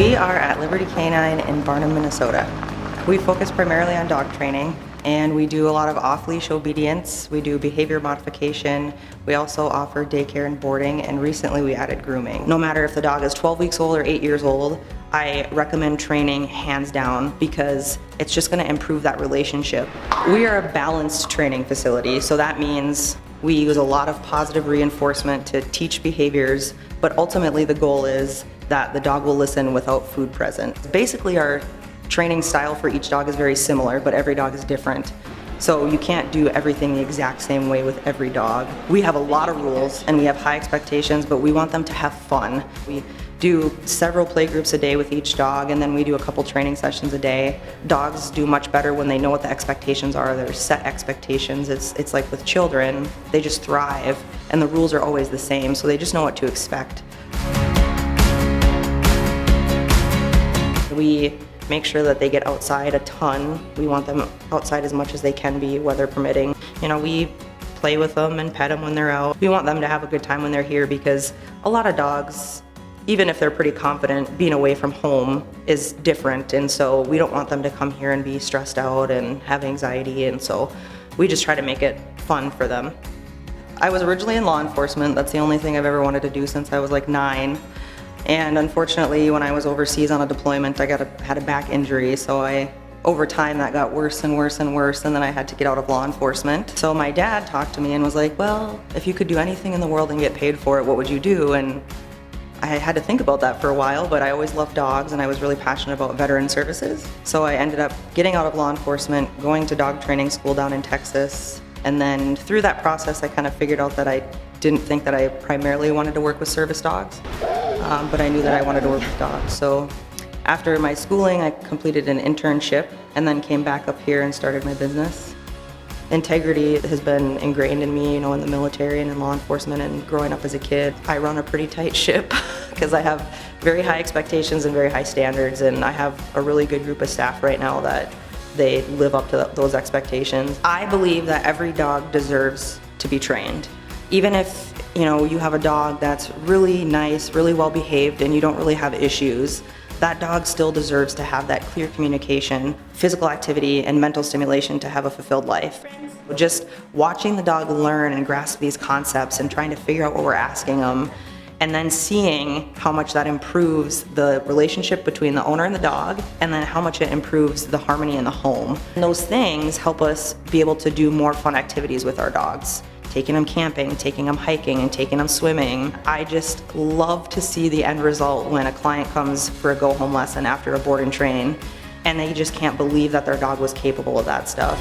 We are at Liberty Canine in Barnum, Minnesota. We focus primarily on dog training, and we do a lot of off-leash obedience. We do behavior modification. We also offer daycare and boarding, and recently we added grooming. No matter if the dog is 12 weeks old or 8 years old, I recommend training hands down because it's just going to improve that relationship. We are a balanced training facility, so that means we use a lot of positive reinforcement to teach behaviors, but ultimately the goal is that the dog will listen without food present. Basically, our training style for each dog is very similar, but every dog is different. So you can't do everything the exact same way with every dog. We have a lot of rules and we have high expectations, but we want them to have fun. We do several play groups a day with each dog, and then we do a couple training sessions a day. Dogs do much better when they know what the expectations are. There's set expectations. It's like with children, they just thrive, and the rules are always the same, so they just know what to expect. We make sure that they get outside a ton. We want them outside as much as they can be, weather permitting. You know, we play with them and pet them when they're out. We want them to have a good time when they're here because a lot of dogs, even if they're pretty confident, being away from home is different, and so we don't want them to come here and be stressed out and have anxiety, and so we just try to make it fun for them. I was originally in law enforcement. That's the only thing I've ever wanted to do since I was like 9. And unfortunately, when I was overseas on a deployment, I had a back injury, so over time that got worse and worse and worse, and then I had to get out of law enforcement. So my dad talked to me and was like, well, if you could do anything in the world and get paid for it, what would you do? And I had to think about that for a while, but I always loved dogs and I was really passionate about veteran services. So I ended up getting out of law enforcement, going to dog training school down in Texas, and then through that process I kind of figured out that I didn't think that I primarily wanted to work with service dogs. But I knew that I wanted to work with dogs. So after my schooling, I completed an internship and then came back up here and started my business. Integrity has been ingrained in me, you know, in the military and in law enforcement and growing up as a kid. I run a pretty tight ship because I have very high expectations and very high standards, and I have a really good group of staff right now that they live up to those expectations. I believe that every dog deserves to be trained. Even if, you know, you have a dog that's really nice, really well behaved, and you don't really have issues, that dog still deserves to have that clear communication, physical activity, and mental stimulation to have a fulfilled life. Just watching the dog learn and grasp these concepts and trying to figure out what we're asking them, and then seeing how much that improves the relationship between the owner and the dog, and then how much it improves the harmony in the home. And those things help us be able to do more fun activities with our dogs. Taking them camping, taking them hiking, and taking them swimming. I just love to see the end result when a client comes for a go-home lesson after a board and train, and they just can't believe that their dog was capable of that stuff.